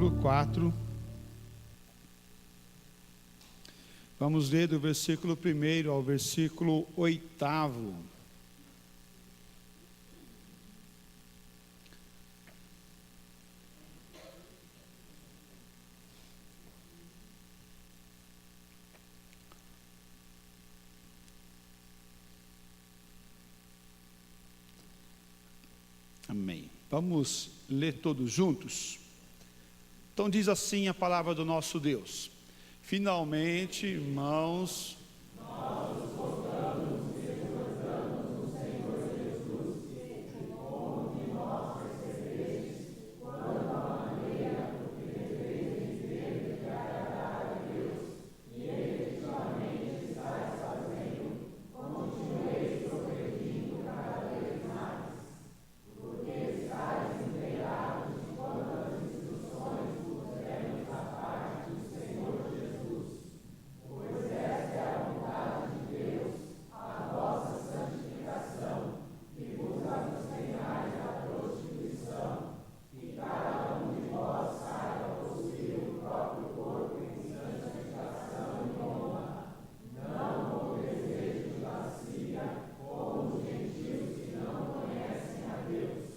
capítulo 4. Vamos ler do versículo 1 ao versículo 8. Amém. Vamos ler todos juntos? Então diz assim a palavra do nosso Deus: finalmente, irmãos, nós nos voltamos e recordamos o Senhor Jesus, e como de nós percebestes, quanto à maneira por que deveis viver e agradar a Deus, e efetivamente estáis fazendo, continueis progredindo cada vez mais, porque estáis inteirados de quantas instruções vos demos da parte do Senhor Jesus, pois esta é a vontade de Deus, a vossa santificação, que vos abstenhais da prostituição, que cada um de vós saiba possuir o próprio corpo em santificação e honra, não com desejo de lascívia, como os gentios que não conhecem a Deus,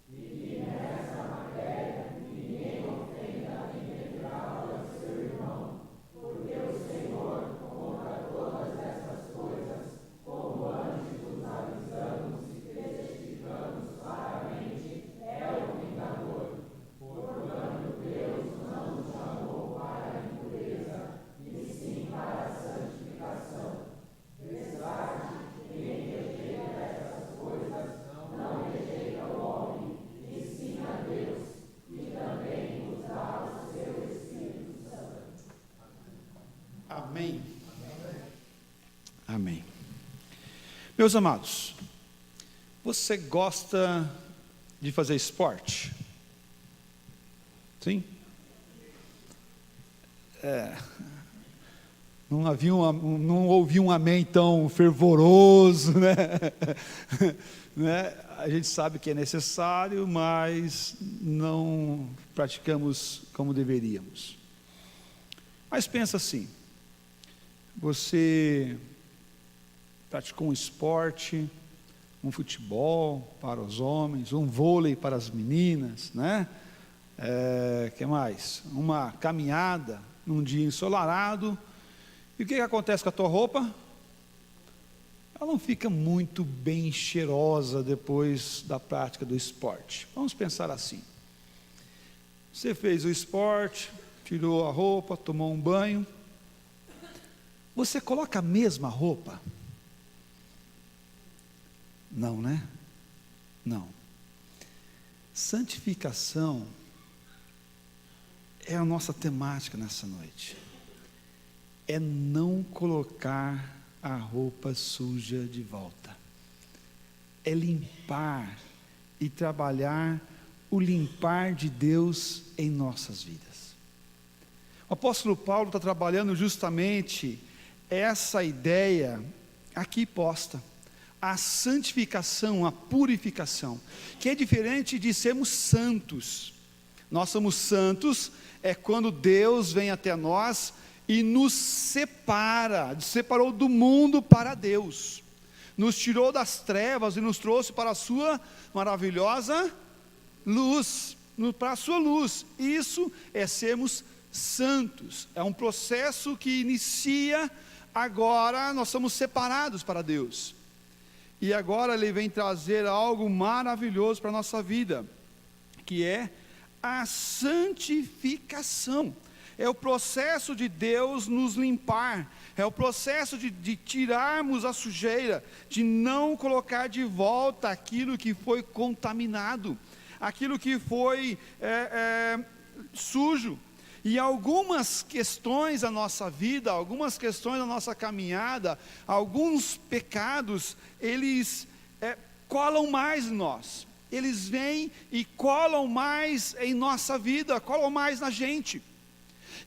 e que nessa matéria ninguém ofenda impetuosa a seu irmão, porque o Senhor contra todas essas coisas, como antes vos avisamos e testificamos claramente, é o vingador, porquanto Deus não nos chamou para a impureza, e sim para a santificação. Verdade, quem rejeita essas coisas, não rejeita o homem, e sim a Deus, que também nos dá o seu Espírito Santo. Amém. Amém. Meus amados, você gosta de fazer esporte? Sim? Não ouvi um amém tão fervoroso, né? Né? A gente sabe que é necessário, mas não praticamos como deveríamos. Mas pensa assim: você praticou um esporte, um futebol para os homens, um vôlei para as meninas, né? Que mais? Uma caminhada num dia ensolarado. E o que acontece com a tua roupa? Ela não fica muito bem cheirosa depois da prática do esporte. Vamos pensar assim: você fez o esporte, tirou a roupa, tomou um banho, você coloca a mesma roupa? Não, né? Não. Santificação é a nossa temática nessa noite. É não colocar a roupa suja de volta. É limpar e trabalhar o limpar de Deus em nossas vidas. O apóstolo Paulo está trabalhando justamente essa ideia aqui posta: a santificação, a purificação, que é diferente de sermos santos. Nós somos santos quando Deus vem até nós e nos separou do mundo para Deus, nos tirou das trevas e nos trouxe para a sua maravilhosa luz, para a sua luz. Isso é sermos santos, é um processo que inicia agora. Nós somos separados para Deus, e agora Ele vem trazer algo maravilhoso para a nossa vida, que é a santificação. É o processo de Deus nos limpar, é o processo de tirarmos a sujeira, de não colocar de volta aquilo que foi contaminado, aquilo que foi sujo. E algumas questões da nossa vida, algumas questões da nossa caminhada, alguns pecados, eles colam mais em nós, eles vêm e colam mais em nossa vida, colam mais na gente.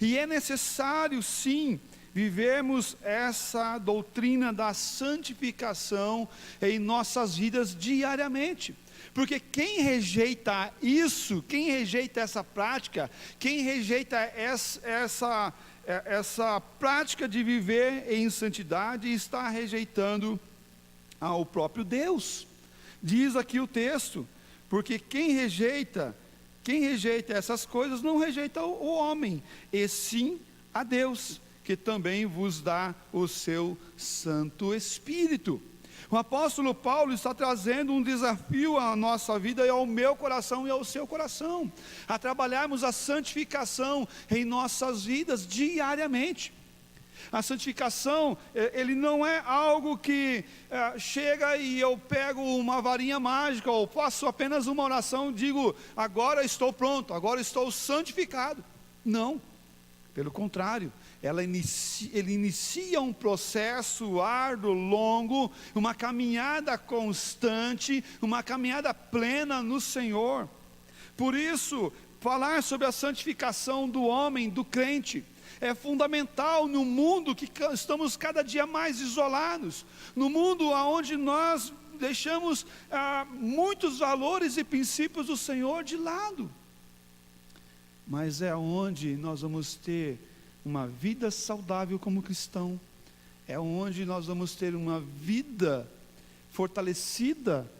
E é necessário sim vivemos essa doutrina da santificação em nossas vidas diariamente. Porque quem rejeita isso, quem rejeita essa prática, quem rejeita essa prática de viver em santidade, está rejeitando ao próprio Deus. Diz aqui o texto, porque quem rejeita essas coisas não rejeita o homem, e sim a Deus, que também vos dá o seu Santo Espírito. O apóstolo Paulo está trazendo um desafio à nossa vida e ao meu coração e ao seu coração, a trabalharmos a santificação em nossas vidas diariamente. A santificação, ele não é algo que chega e eu pego uma varinha mágica, ou faço apenas uma oração e digo, agora estou pronto, agora estou santificado. Não, pelo contrário, ele inicia um processo árduo, longo, uma caminhada constante, uma caminhada plena no Senhor. Por isso, falar sobre a santificação do homem, do crente, é fundamental no mundo que estamos cada dia mais isolados, no mundo onde nós deixamos muitos valores e princípios do Senhor de lado. Mas é onde nós vamos ter uma vida saudável como cristão, é onde nós vamos ter uma vida fortalecida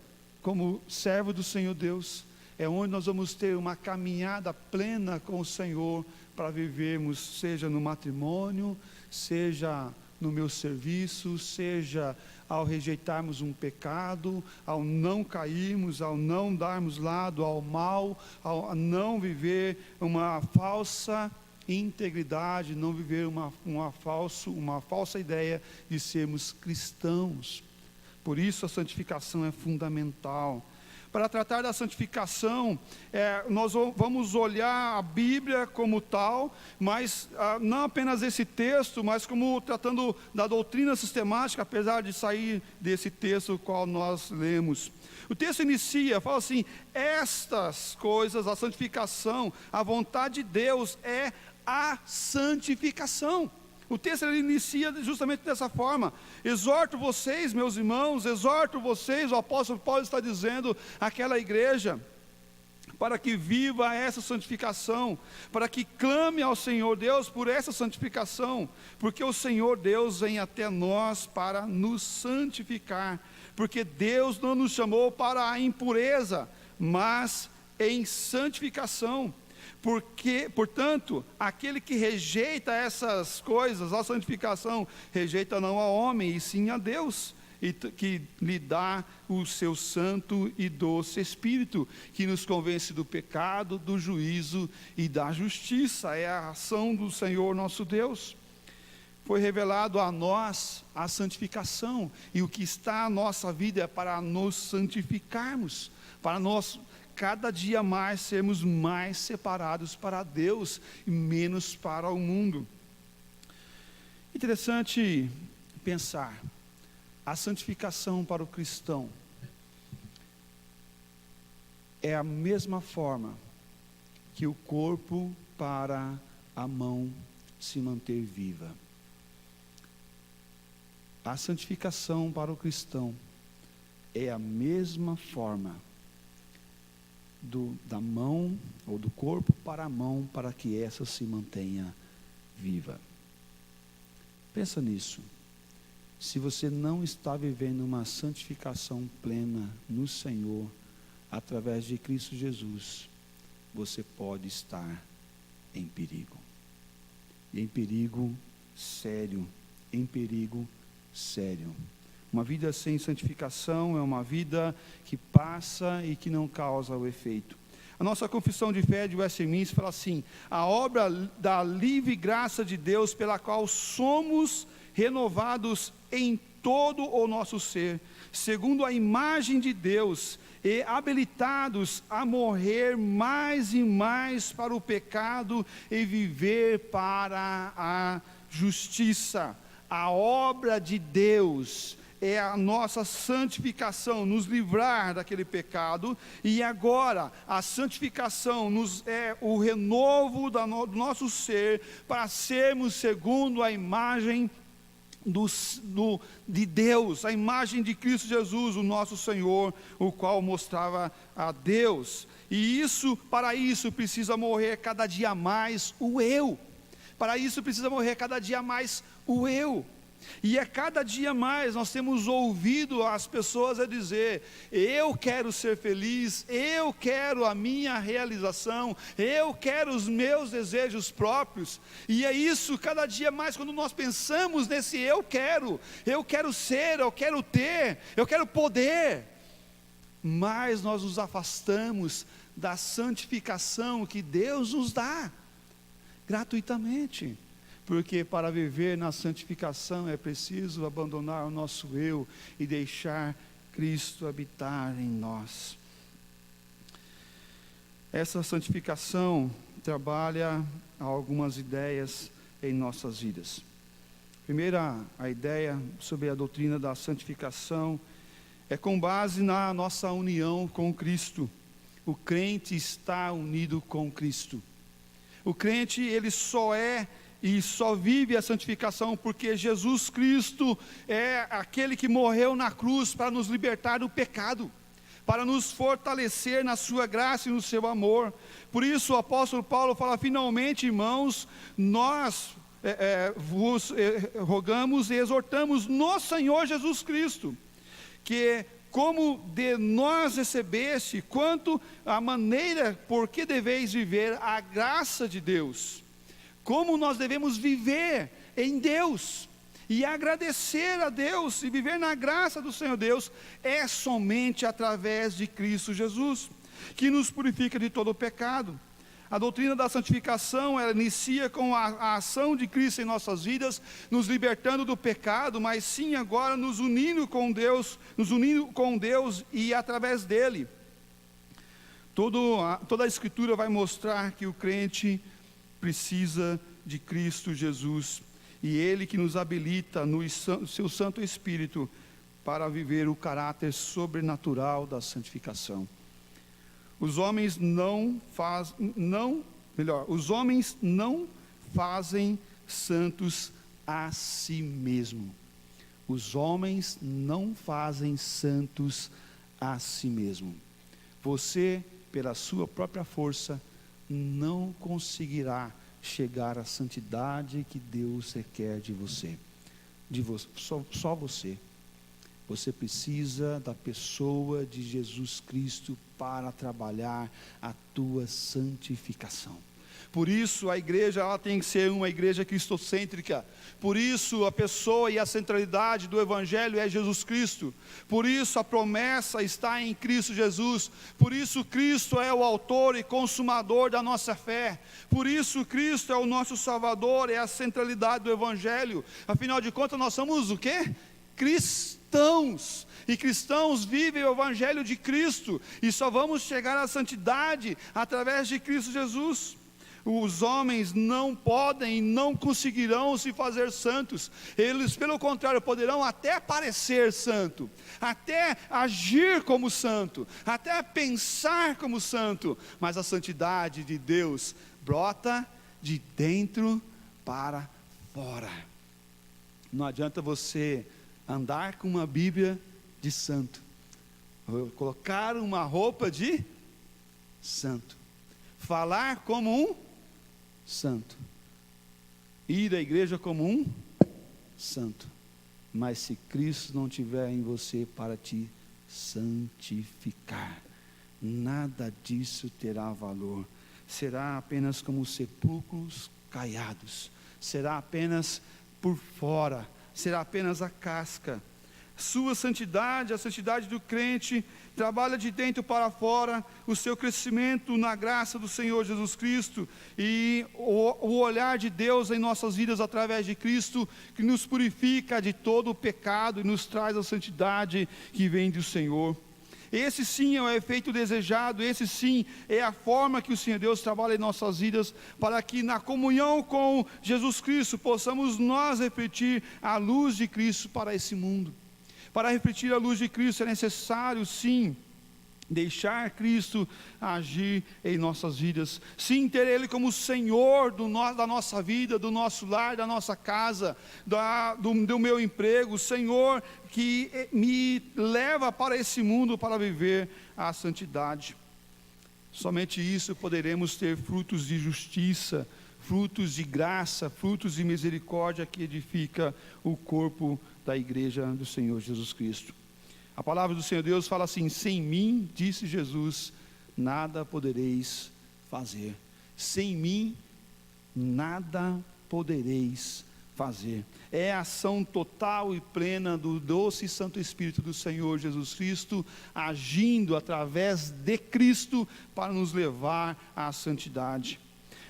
como servo do Senhor Deus, é onde nós vamos ter uma caminhada plena com o Senhor, para vivermos, seja no matrimônio, seja no meu serviço, seja ao rejeitarmos um pecado, ao não cairmos, ao não darmos lado ao mal, ao não viver uma falsa integridade, não viver uma falsa ideia de sermos cristãos. Por isso a santificação é fundamental. Para tratar da santificação, nós vamos olhar a Bíblia como tal, mas não apenas esse texto, mas como tratando da doutrina sistemática, apesar de sair desse texto qual nós lemos. O texto inicia, fala assim, estas coisas, a santificação, a vontade de Deus é a santificação. O texto ele inicia justamente dessa forma, exorto vocês, meus irmãos, exorto vocês, o apóstolo Paulo está dizendo àquela igreja, para que viva essa santificação, para que clame ao Senhor Deus por essa santificação, porque o Senhor Deus vem até nós para nos santificar, porque Deus não nos chamou para a impureza, mas em santificação. Porque, portanto, aquele que rejeita essas coisas, a santificação, rejeita não ao homem, e sim a Deus, e que lhe dá o seu santo e doce Espírito, que nos convence do pecado, do juízo e da justiça. É a ação do Senhor nosso Deus. Foi revelado a nós a santificação, e o que está na nossa vida é para nos santificarmos, para nós cada dia mais sermos mais separados para Deus e menos para o mundo. Interessante pensar, a santificação para o cristão é a mesma forma que o corpo para a mão se manter viva. A santificação para o cristão é a mesma forma da mão ou do corpo para a mão, para que essa se mantenha viva. Pensa nisso. Se você não está vivendo uma santificação plena no Senhor, através de Cristo Jesus, você pode estar em perigo. E em perigo sério, em perigo sério. Uma vida sem santificação é uma vida que passa e que não causa o efeito. A nossa confissão de fé de Westminster fala assim: a obra da livre graça de Deus pela qual somos renovados em todo o nosso ser, segundo a imagem de Deus, e habilitados a morrer mais e mais para o pecado e viver para a justiça. A obra de Deus é a nossa santificação, nos livrar daquele pecado, e agora a santificação é o renovo do nosso ser, para sermos segundo a imagem de Deus, a imagem de Cristo Jesus, o nosso Senhor, o qual mostrava a Deus. E para isso precisa morrer cada dia mais o eu. Para isso precisa morrer cada dia mais o eu. E a cada dia mais nós temos ouvido as pessoas a dizer: eu quero ser feliz, eu quero a minha realização, eu quero os meus desejos próprios. E é isso, cada dia mais, quando nós pensamos nesse eu quero ser, eu quero ter, eu quero poder, mais nós nos afastamos da santificação que Deus nos dá gratuitamente. Porque para viver na santificação é preciso abandonar o nosso eu e deixar Cristo habitar em nós. Essa santificação trabalha algumas ideias em nossas vidas. Primeira, a ideia sobre a doutrina da santificação é com base na nossa união com Cristo. O crente está unido com Cristo. O crente, ele só vive a santificação porque Jesus Cristo é aquele que morreu na cruz para nos libertar do pecado, para nos fortalecer na sua graça e no seu amor. Por isso o apóstolo Paulo fala: finalmente, irmãos, nós vos rogamos e exortamos no Senhor Jesus Cristo, que como de nós recebeste, quanto a maneira por que deveis viver a graça de Deus. Como nós devemos viver em Deus e agradecer a Deus e viver na graça do Senhor Deus, é somente através de Cristo Jesus, que nos purifica de todo o pecado. A doutrina da santificação, ela inicia com a ação de Cristo em nossas vidas, nos libertando do pecado, mas sim agora nos unindo com Deus e através dele. Toda a Escritura vai mostrar que o crente precisa de Cristo Jesus, e Ele que nos habilita no seu Santo Espírito para viver o caráter sobrenatural da santificação. Os homens não fazem santos a si mesmo. Os homens não fazem santos a si mesmo. Você, pela sua própria força, não conseguirá chegar à santidade que Deus requer de você. Só você. Você precisa da pessoa de Jesus Cristo para trabalhar a tua santificação. Por isso a igreja, ela tem que ser uma igreja cristocêntrica. Por isso a pessoa e a centralidade do Evangelho é Jesus Cristo. Por isso a promessa está em Cristo Jesus. Por isso Cristo é o autor e consumador da nossa fé. Por isso Cristo é o nosso Salvador, é a centralidade do Evangelho. Afinal de contas, nós somos o quê? Cristãos. E cristãos vivem o Evangelho de Cristo. E só vamos chegar à santidade através de Cristo Jesus. Os homens não podem e não conseguirão se fazer santos. Eles, pelo contrário, poderão até parecer santo, até agir como santo, até pensar como santo, mas a santidade de Deus brota de dentro para fora. Não adianta você andar com uma Bíblia de santo, colocar uma roupa de santo, falar como um santo, ir à igreja como um santo, mas se Cristo não estiver em você para te santificar, nada disso terá valor. Será apenas como sepulcros caiados, será apenas por fora, será apenas a casca. Sua santidade, a santidade do crente, trabalha de dentro para fora, o seu crescimento na graça do Senhor Jesus Cristo, e o olhar de Deus em nossas vidas através de Cristo, que nos purifica de todo o pecado e nos traz a santidade que vem do Senhor. Esse sim é o efeito desejado, esse sim é a forma que o Senhor Deus trabalha em nossas vidas, para que na comunhão com Jesus Cristo possamos nós refletir a luz de Cristo para esse mundo. Para refletir a luz de Cristo é necessário, sim, deixar Cristo agir em nossas vidas. Sim, ter Ele como Senhor da nossa vida, do nosso lar, da nossa casa, do meu emprego. Senhor que me leva para esse mundo para viver a santidade. Somente isso poderemos ter frutos de justiça, frutos de graça, frutos de misericórdia que edifica o corpo da igreja do Senhor Jesus Cristo. A palavra do Senhor Deus fala assim: sem mim, disse Jesus, nada podereis fazer. Sem mim, nada podereis fazer. É a ação total e plena do doce e Santo Espírito do Senhor Jesus Cristo, agindo através de Cristo para nos levar à santidade.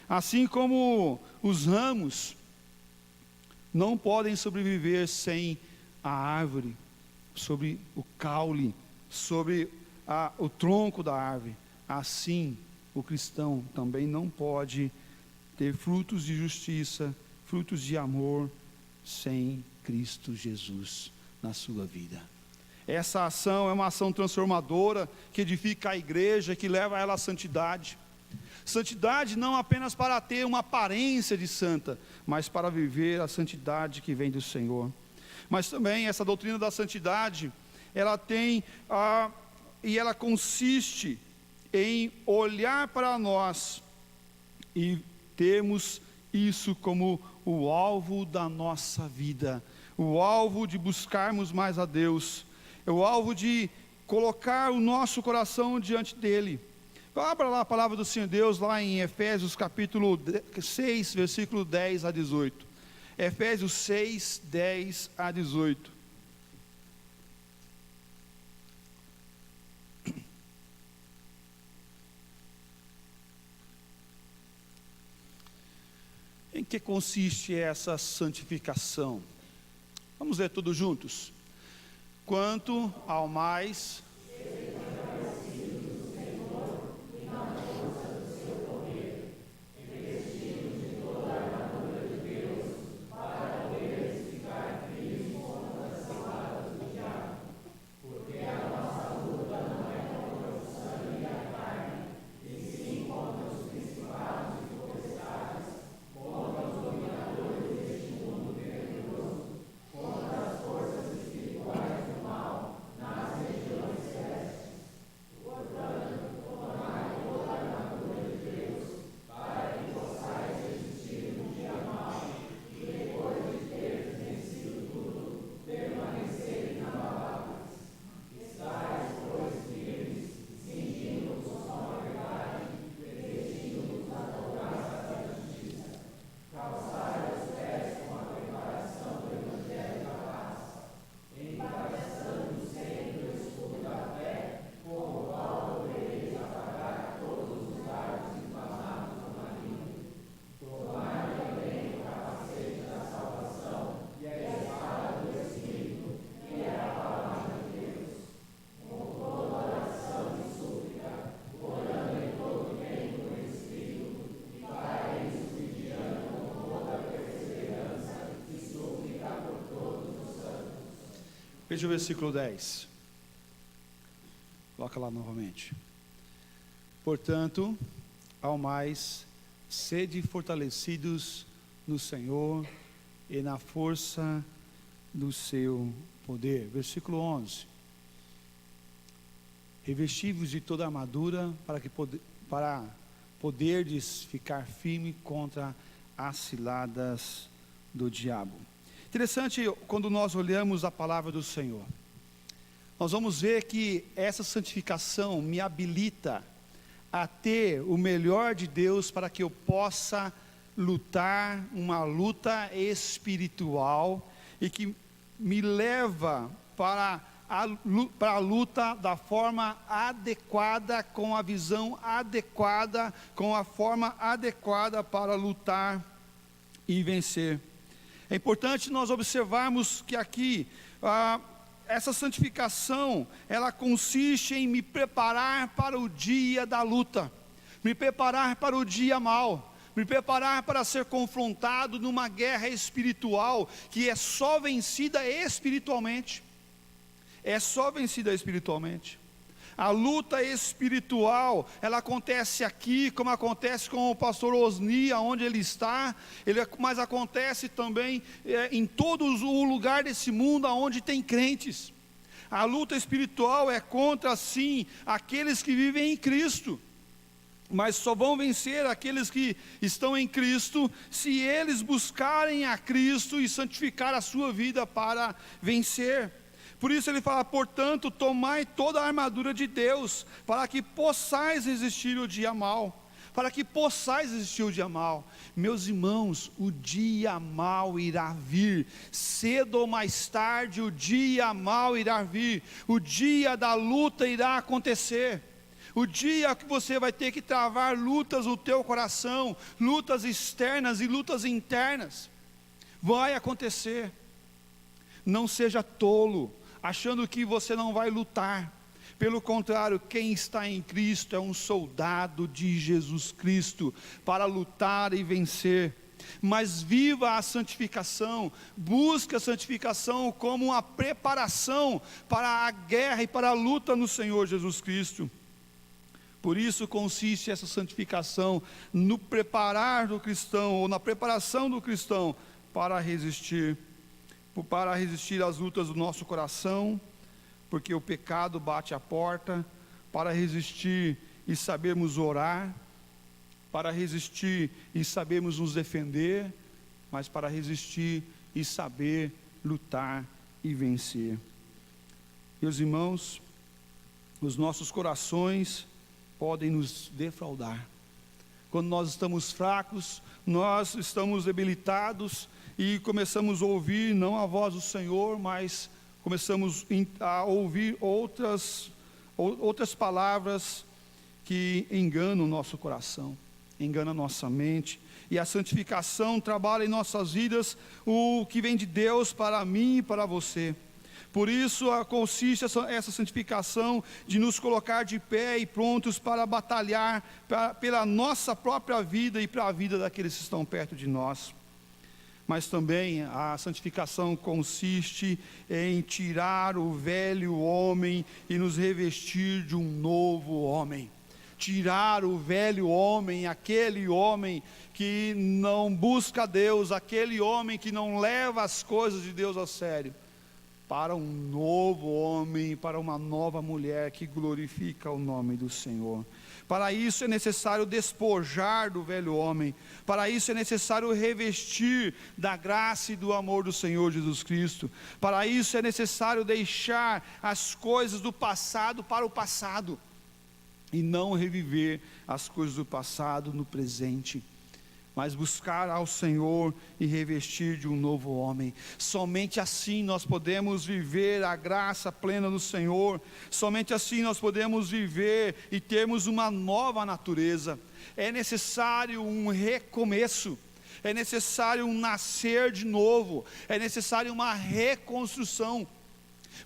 Assim como os ramos não podem sobreviver sem a árvore, sobre o caule, sobre o tronco da árvore, assim o cristão também não pode ter frutos de justiça, frutos de amor, sem Cristo Jesus na sua vida. Essa ação é uma ação transformadora, que edifica a igreja, que leva ela à santidade. Santidade não apenas para ter uma aparência de santa, mas para viver a santidade que vem do Senhor. Mas também essa doutrina da santidade, ela tem e ela consiste em olhar para nós e termos isso como o alvo da nossa vida, o alvo de buscarmos mais a Deus, o alvo de colocar o nosso coração diante dEle. Abra lá a palavra do Senhor Deus, lá em Efésios capítulo 6, versículo 10 a 18. Efésios 6, 10 a 18. Em que consiste essa santificação? Vamos ler todos juntos. Quanto ao mais veja o versículo 10. Coloca lá novamente. Portanto, ao mais, sede fortalecidos no Senhor e na força do seu poder. Versículo 11. Revesti-vos de toda a armadura para poderdes ficar firme contra as ciladas do diabo. Interessante, quando nós olhamos a palavra do Senhor, nós vamos ver que essa santificação me habilita a ter o melhor de Deus para que eu possa lutar uma luta espiritual e que me leva para a luta da forma adequada, com a visão adequada, com a forma adequada para lutar e vencer. É importante nós observarmos que aqui, essa santificação, ela consiste em me preparar para o dia da luta, me preparar para o dia mau, me preparar para ser confrontado numa guerra espiritual, que é só vencida espiritualmente. é só vencida espiritualmente. A luta espiritual, ela acontece aqui, como acontece com o pastor Osni, onde ele está, mas acontece também em todo o lugar desse mundo onde tem crentes. A luta espiritual é contra, sim, aqueles que vivem em Cristo, mas só vão vencer aqueles que estão em Cristo, se eles buscarem a Cristo e santificar a sua vida para vencer. Por isso ele fala: portanto, tomai toda a armadura de Deus, para que possais resistir o dia mau. Para que possais resistir o dia mau. Meus irmãos, o dia mau irá vir, cedo ou mais tarde o dia mau irá vir, o dia da luta irá acontecer. O dia que você vai ter que travar lutas no teu coração, lutas externas e lutas internas, vai acontecer. Não seja tolo, achando que você não vai lutar. Pelo contrário, quem está em Cristo é um soldado de Jesus Cristo, para lutar e vencer. Mas viva a santificação, busque a santificação como uma preparação para a guerra e para a luta no Senhor Jesus Cristo. Por isso consiste essa santificação no preparar do cristão, ou na preparação do cristão para resistir às lutas do nosso coração, porque o pecado bate à porta, para resistir e sabermos orar, para resistir e sabermos nos defender, mas para resistir e saber lutar e vencer. Meus irmãos, os nossos corações podem nos defraudar. Quando nós estamos fracos, nós estamos debilitados e começamos a ouvir não a voz do Senhor, mas começamos a ouvir outras palavras que enganam o nosso coração, enganam a nossa mente. E a santificação trabalha em nossas vidas o que vem de Deus para mim e para você. Por isso consiste essa santificação de nos colocar de pé e prontos para batalhar pela nossa própria vida e para a vida daqueles que estão perto de nós. Mas também a santificação consiste em tirar o velho homem e nos revestir de um novo homem. Tirar o velho homem, aquele homem que não busca Deus, aquele homem que não leva as coisas de Deus a sério, para um novo homem, para uma nova mulher que glorifica o nome do Senhor. Para isso é necessário despojar do velho homem, para isso é necessário revestir da graça e do amor do Senhor Jesus Cristo, para isso é necessário deixar as coisas do passado para o passado, e não reviver as coisas do passado no presente, mas buscar ao Senhor e revestir de um novo homem. Somente assim nós podemos viver a graça plena do Senhor, somente assim nós podemos viver e termos uma nova natureza. É necessário um recomeço, é necessário um nascer de novo, é necessário uma reconstrução.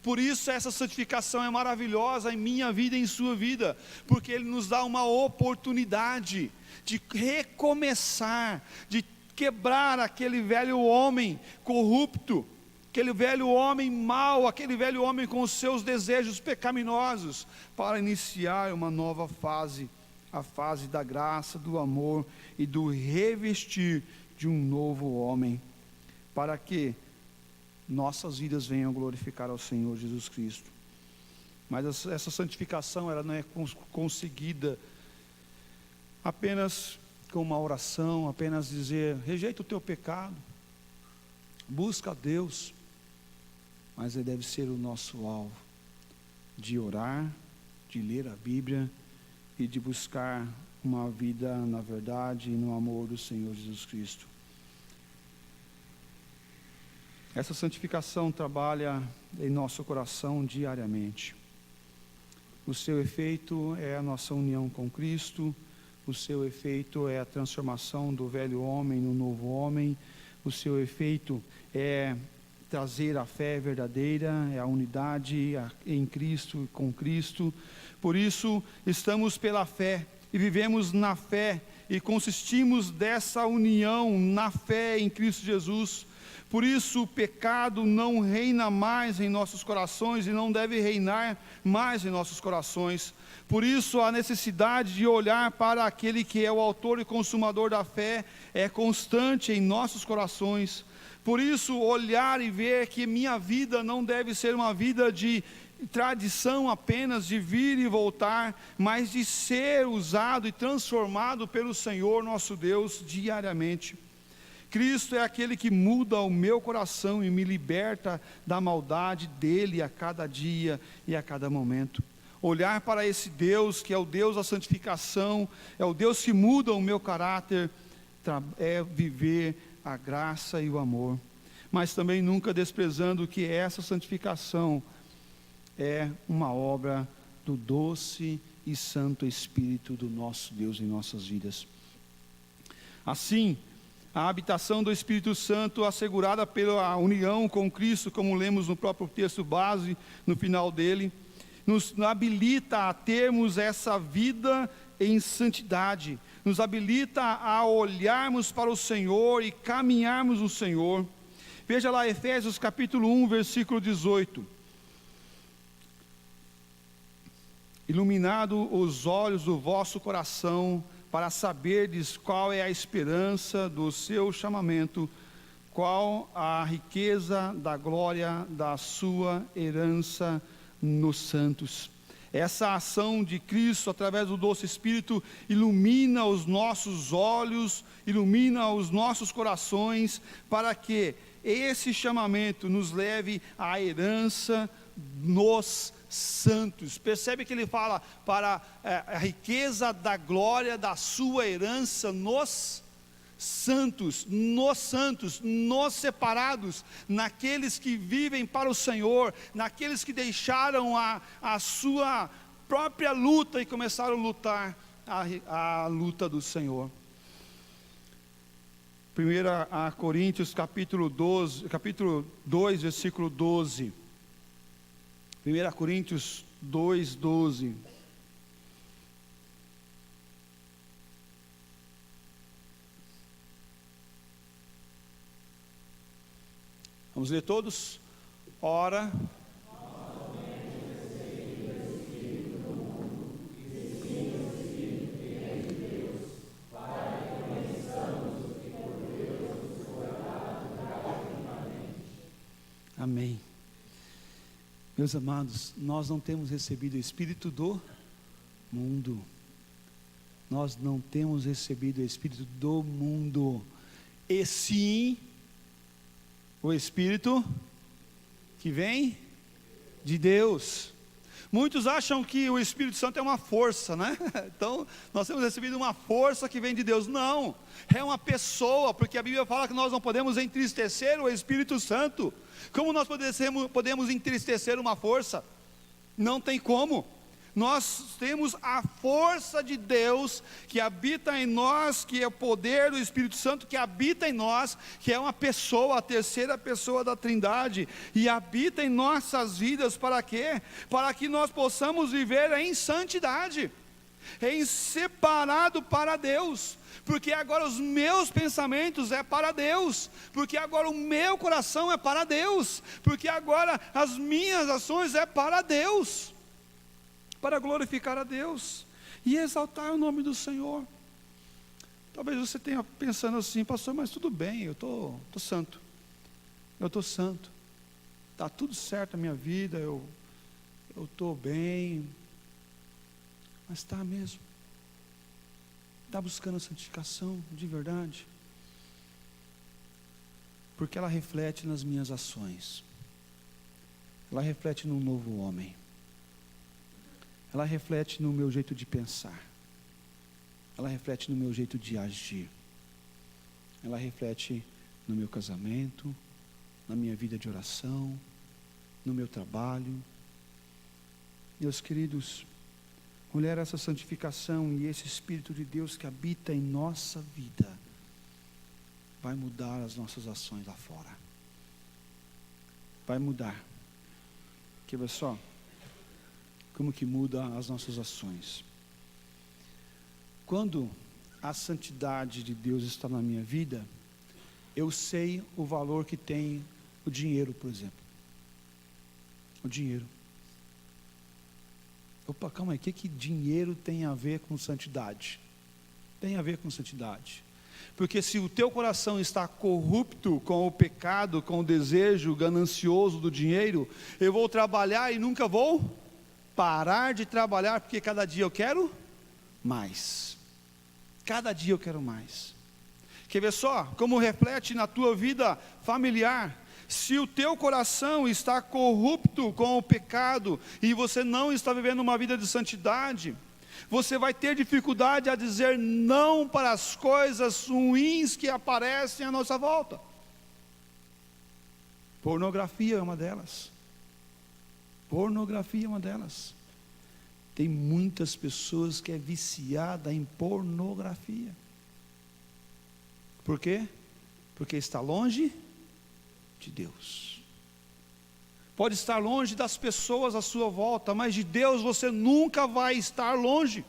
Por isso essa santificação é maravilhosa em minha vida e em sua vida, porque Ele nos dá uma oportunidade de recomeçar, de quebrar aquele velho homem corrupto, aquele velho homem mau, aquele velho homem com os seus desejos pecaminosos, para iniciar uma nova fase, a fase da graça, do amor e do revestir de um novo homem, para que nossas vidas venham glorificar ao Senhor Jesus Cristo. Mas essa santificação, ela não é conseguida apenas com uma oração, apenas dizer: rejeita o teu pecado, busca a Deus, mas ele deve ser o nosso alvo, de orar, de ler a Bíblia e de buscar uma vida na verdade e no amor do Senhor Jesus Cristo. Essa santificação trabalha em nosso coração diariamente. O seu efeito é a nossa união com Cristo, o seu efeito é a transformação do velho homem no novo homem, o seu efeito é trazer a fé verdadeira, é a unidade em Cristo e com Cristo. Por isso, estamos pela fé e vivemos na fé e consistimos dessa união na fé em Cristo Jesus. Por isso o pecado não reina mais em nossos corações e não deve reinar mais em nossos corações. Por isso a necessidade de olhar para aquele que é o autor e consumador da fé é constante em nossos corações. Por isso olhar e ver que minha vida não deve ser uma vida de tradição apenas, de vir e voltar, mas de ser usado e transformado pelo Senhor nosso Deus diariamente. Cristo é aquele que muda o meu coração e me liberta da maldade dele a cada dia e a cada momento. Olhar para esse Deus, que é o Deus da santificação, é o Deus que muda o meu caráter, é viver a graça e o amor. Mas também nunca desprezando que essa santificação é uma obra do doce e santo Espírito do nosso Deus em nossas vidas. Assim, a habitação do Espírito Santo assegurada pela união com Cristo, como lemos no próprio texto base, no final dele, nos habilita a termos essa vida em santidade, nos habilita a olharmos para o Senhor e caminharmos no Senhor. Veja lá Efésios capítulo 1, versículo 18. Iluminado os olhos do vosso coração, para saberdes qual é a esperança do seu chamamento, qual a riqueza da glória da sua herança nos santos. Essa ação de Cristo, através do doce Espírito, ilumina os nossos olhos, ilumina os nossos corações, para que esse chamamento nos leve à herança nos santos. Percebe que ele fala para a riqueza da glória da sua herança nos santos, nos separados, naqueles que vivem para o Senhor, naqueles que deixaram a sua própria luta e começaram a lutar a luta do Senhor. 1 Coríntios capítulo 2, versículo 12. 1 Coríntios 2, 12. Vamos ler todos? Ora, amém. Meus amados, nós não temos recebido o Espírito do mundo. Nós não temos recebido o Espírito do mundo. E sim, o Espírito que vem de Deus. Muitos acham que o Espírito Santo é uma força, né? Então, nós temos recebido uma força que vem de Deus. Não, é uma pessoa, porque a Bíblia fala que nós não podemos entristecer o Espírito Santo. Como nós podemos entristecer uma força? Não tem como. Nós temos a força de Deus que habita em nós, que é o poder do Espírito Santo que habita em nós, que é uma pessoa, a terceira pessoa da Trindade, e habita em nossas vidas para quê? Para que nós possamos viver em santidade, em separado para Deus, porque agora os meus pensamentos é para Deus, porque agora o meu coração é para Deus, porque agora as minhas ações é para Deus, para glorificar a Deus e exaltar o nome do Senhor. Talvez você tenha pensando assim: pastor, mas tudo bem, eu estou santo, está tudo certo na minha vida, eu estou bem. Mas está mesmo? Está buscando a santificação de verdade? Porque ela reflete nas minhas ações, ela reflete no novo homem, ela reflete no meu jeito de pensar, ela reflete no meu jeito de agir, ela reflete no meu casamento, na minha vida de oração, no meu trabalho. Meus queridos, olhar essa santificação e esse Espírito de Deus que habita em nossa vida, vai mudar as nossas ações lá fora. Vai mudar. Quer ver só? Como que muda as nossas ações? Quando a santidade de Deus está na minha vida, Eu sei o valor que tem o dinheiro, por exemplo. O dinheiro. Opa, calma aí, o que dinheiro tem a ver com santidade? Tem a ver com santidade. Porque se o teu coração está corrupto com o pecado, com o desejo ganancioso do dinheiro, eu vou trabalhar e nunca vou parar de trabalhar, porque cada dia eu quero mais. Cada dia eu quero mais. Quer ver só como reflete na tua vida familiar? Se o teu coração está corrupto com o pecado e você não está vivendo uma vida de santidade, você vai ter dificuldade a dizer não para as coisas ruins que aparecem à nossa volta. Pornografia é uma delas. Pornografia é uma delas. Tem muitas pessoas que é viciada em pornografia. Por quê? Porque está longe de Deus. Pode estar longe das pessoas à sua volta, mas de Deus você nunca vai estar longe.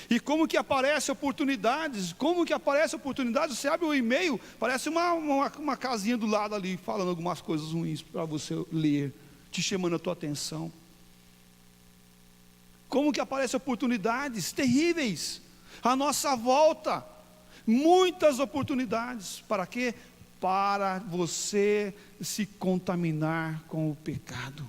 E como que aparece oportunidades? Como que aparece oportunidades? Você abre o e-mail, parece uma casinha do lado ali, falando algumas coisas ruins para você ler, te chamando a tua atenção. Como que aparecem oportunidades terríveis à nossa volta? Muitas oportunidades. Para quê? Para você se contaminar com o pecado.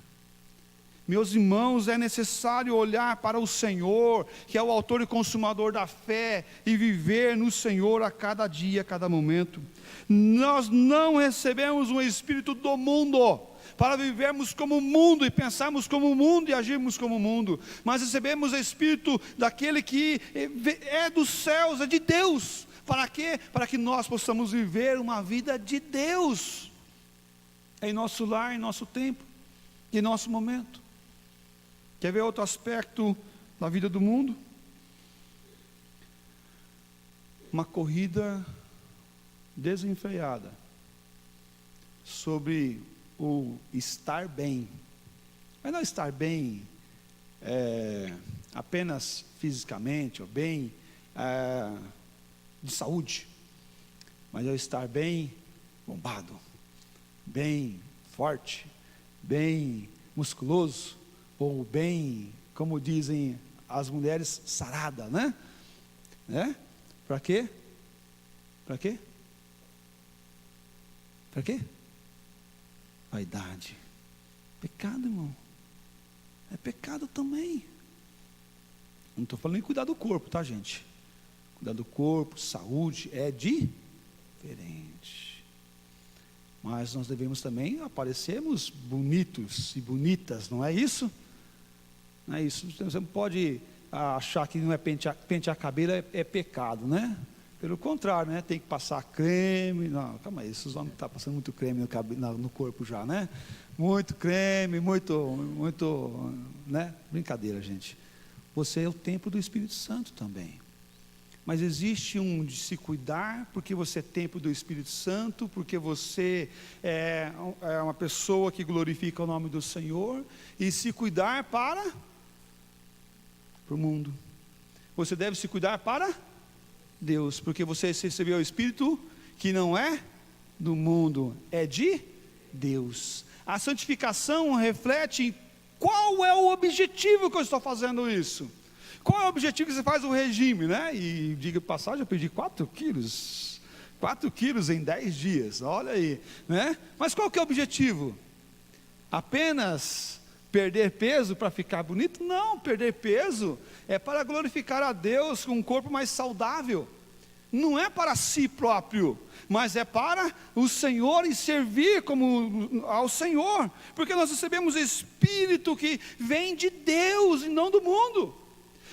Meus irmãos, é necessário olhar para o Senhor, que é o autor e consumador da fé, e viver no Senhor a cada dia, a cada momento. Nós não recebemos um espírito do mundo, para vivermos como o mundo, e pensarmos como o mundo, e agirmos como o mundo, mas recebemos o espírito daquele que é dos céus, é de Deus. Para quê? Para que nós possamos viver uma vida de Deus, em nosso lar, em nosso tempo, em nosso momento. Quer ver outro aspecto da vida do mundo? Uma corrida desenfreada sobre o estar bem. Mas não estar bem apenas fisicamente, ou bem de saúde, mas é estar bem bombado, bem forte, bem musculoso, ou bem, como dizem as mulheres, sarada, né? Para quê? Para quê? Para quê? Vaidade. Pecado, irmão. É pecado também. Não estou falando em cuidar do corpo, tá, gente? Cuidar do corpo, saúde, é diferente. Mas nós devemos também aparecermos bonitos e bonitas, não é isso? Não é isso. Você não pode achar que não é pentear cabelo é pecado, né? Pelo contrário, né? Tem que passar creme. Não, calma aí, esses homens estão passando muito creme no corpo já, né? Muito creme, muito, né? Brincadeira, gente. Você é o templo do Espírito Santo também. Mas existe um de se cuidar, porque você é templo do Espírito Santo, porque você é uma pessoa que glorifica o nome do Senhor, e se cuidar para o mundo. Você deve se cuidar para Deus, porque você recebeu o Espírito que não é do mundo, é de Deus. A santificação reflete qual é o objetivo que eu estou fazendo isso. Qual é o objetivo que você faz o regime, né? E diga de passagem, eu perdi 4 quilos. 4 quilos em 10 dias, olha aí, né? Mas qual que é o objetivo? Apenas perder peso para ficar bonito? Não, perder peso é para glorificar a Deus com um corpo mais saudável. Não é para si próprio, mas é para o Senhor e servir como ao Senhor. Porque nós recebemos Espírito que vem de Deus e não do mundo.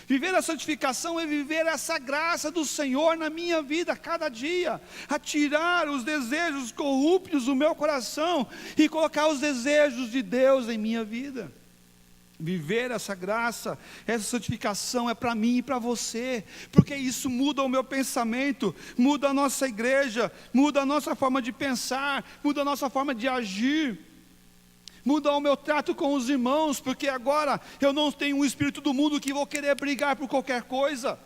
Viver a santificação é viver essa graça do Senhor na minha vida, cada dia, a tirar os desejos corruptos do meu coração e colocar os desejos de Deus em minha vida. Viver essa graça, essa santificação é para mim e para você, porque isso muda o meu pensamento, muda a nossa igreja, muda a nossa forma de pensar, muda a nossa forma de agir. Muda o meu trato com os irmãos, porque agora eu não tenho um espírito do mundo que vou querer brigar por qualquer coisa.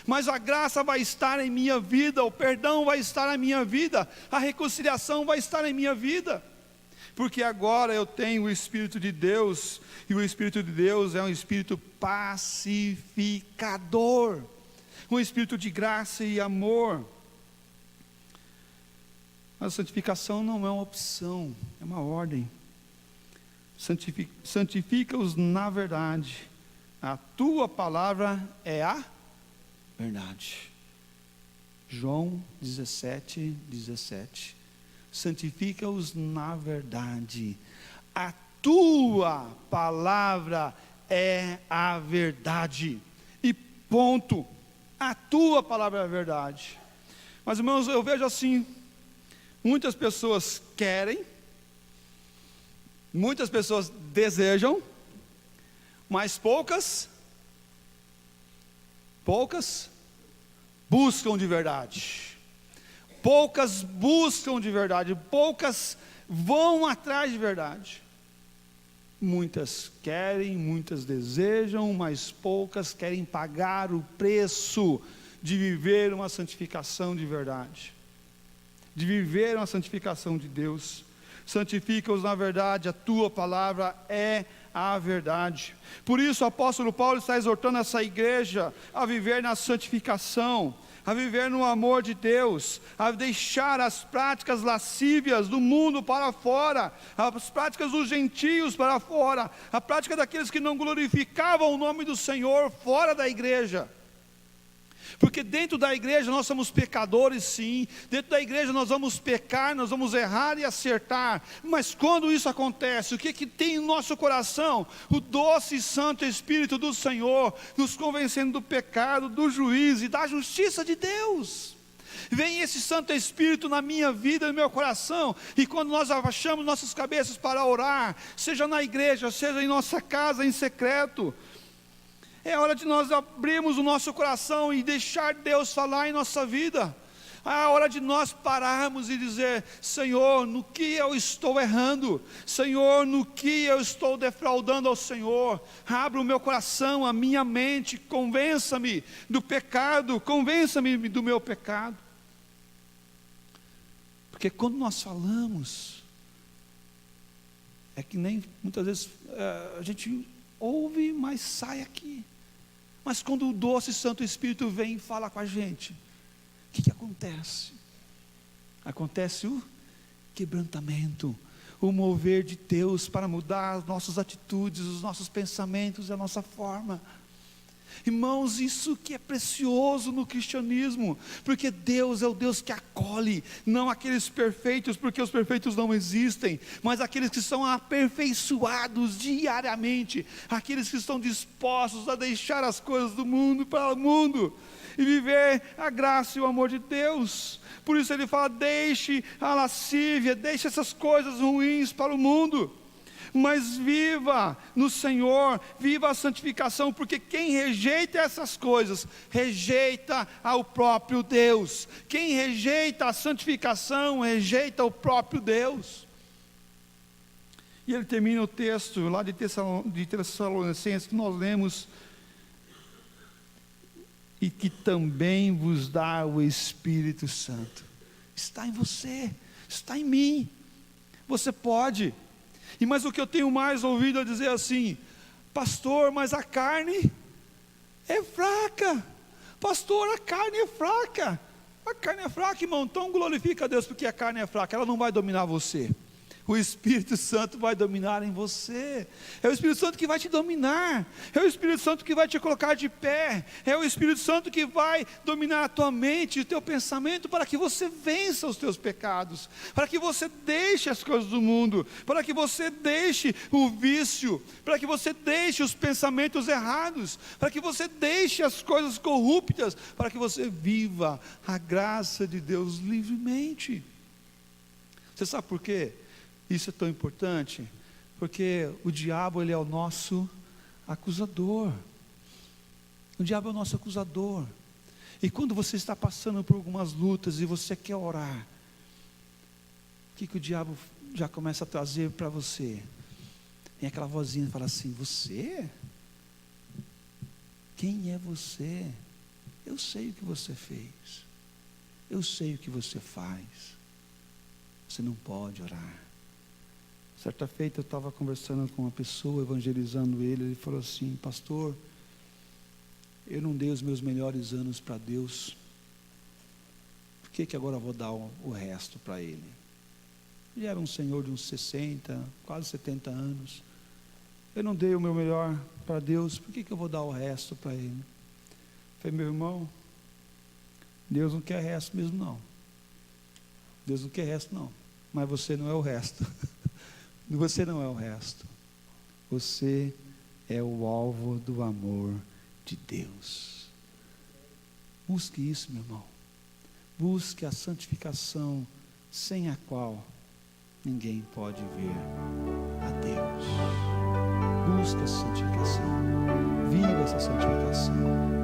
Mas a graça vai estar em minha vida, o perdão vai estar na minha vida, a reconciliação vai estar em minha vida. Porque agora eu tenho o Espírito de Deus, e o Espírito de Deus é um Espírito pacificador, um Espírito de graça e amor. A santificação não é uma opção, é uma ordem. Santifica-os na verdade, a tua palavra é a verdade. João 17:17. Santifica-os na verdade, a tua palavra é a verdade, e ponto. A tua palavra é a verdade. Mas, irmãos, eu vejo assim, muitas pessoas querem, muitas pessoas desejam, mas poucas buscam de verdade. Poucas buscam de verdade, poucas vão atrás de verdade. Muitas querem, muitas desejam, mas poucas querem pagar o preço de viver uma santificação de verdade, de viver uma santificação de Deus. Santifica-os na verdade, a tua palavra é a verdade. Por isso o apóstolo Paulo está exortando essa igreja a viver na santificação, a viver no amor de Deus, a deixar as práticas lascívias do mundo para fora, as práticas dos gentios para fora, a prática daqueles que não glorificavam o nome do Senhor fora da igreja. Porque dentro da igreja nós somos pecadores, sim. Dentro da igreja nós vamos pecar, nós vamos errar e acertar. Mas quando isso acontece, o que tem no nosso coração? O doce e santo Espírito do Senhor, nos convencendo do pecado, do juízo e da justiça de Deus. Vem esse Santo Espírito na minha vida, no meu coração, e quando nós abaixamos nossas cabeças para orar, seja na igreja, seja em nossa casa, em secreto, é hora de nós abrirmos o nosso coração e deixar Deus falar em nossa vida. É hora de nós pararmos e dizer: Senhor, no que eu estou errando? Senhor, no que eu estou defraudando ao Senhor? Abra o meu coração, a minha mente, convença-me do pecado, convença-me do meu pecado. Porque quando nós falamos, é que nem muitas vezes a gente ouve, mas sai aqui. Mas quando o doce Santo Espírito vem e fala com a gente, o que acontece? Acontece o quebrantamento, o mover de Deus para mudar as nossas atitudes, os nossos pensamentos, a nossa forma. Irmãos, isso que é precioso no cristianismo, porque Deus é o Deus que acolhe, não aqueles perfeitos, porque os perfeitos não existem, mas aqueles que são aperfeiçoados diariamente, aqueles que estão dispostos a deixar as coisas do mundo para o mundo, e viver a graça e o amor de Deus. Por isso ele fala: deixe a lascívia, deixe essas coisas ruins para o mundo, mas viva no Senhor, viva a santificação, porque quem rejeita essas coisas, rejeita ao próprio Deus. Quem rejeita a santificação, rejeita o próprio Deus. E ele termina o texto lá de Tessalonicenses, que nós lemos: e que também vos dá o Espírito Santo. Está em você, está em mim, você pode. Mas o que eu tenho mais ouvido é dizer assim: pastor, mas a carne é fraca. Pastor, a carne é fraca. A carne é fraca, irmão. Então glorifica a Deus porque a carne é fraca. Ela não vai dominar você. O Espírito Santo vai dominar em você. É o Espírito Santo que vai te dominar. É o Espírito Santo que vai te colocar de pé. É o Espírito Santo que vai dominar a tua mente e o teu pensamento, para que você vença os teus pecados, para que você deixe as coisas do mundo, para que você deixe o vício, para que você deixe os pensamentos errados, para que você deixe as coisas corruptas, para que você viva a graça de Deus livremente. Você sabe por quê? Isso é tão importante, porque o diabo, ele é o nosso acusador. O diabo é o nosso acusador. E quando você está passando por algumas lutas e você quer orar, o que o diabo já começa a trazer para você? Tem aquela vozinha que fala assim: você? Quem é você? Eu sei o que você fez. Eu sei o que você faz. Você não pode orar. Certa feita eu estava conversando com uma pessoa, evangelizando ele falou assim: pastor, eu não dei os meus melhores anos para Deus, por que agora eu vou dar o resto para Ele? Ele era um senhor de uns 60, quase 70 anos. Eu não dei o meu melhor para Deus, por que eu vou dar o resto para Ele? Eu falei: meu irmão, Deus não quer resto mesmo não. Deus não quer resto não, mas você não é o resto. Você não é o resto. Você é o alvo do amor de Deus. Busque isso, meu irmão. Busque a santificação, sem a qual ninguém pode ver a Deus. Busque a santificação. Viva essa santificação.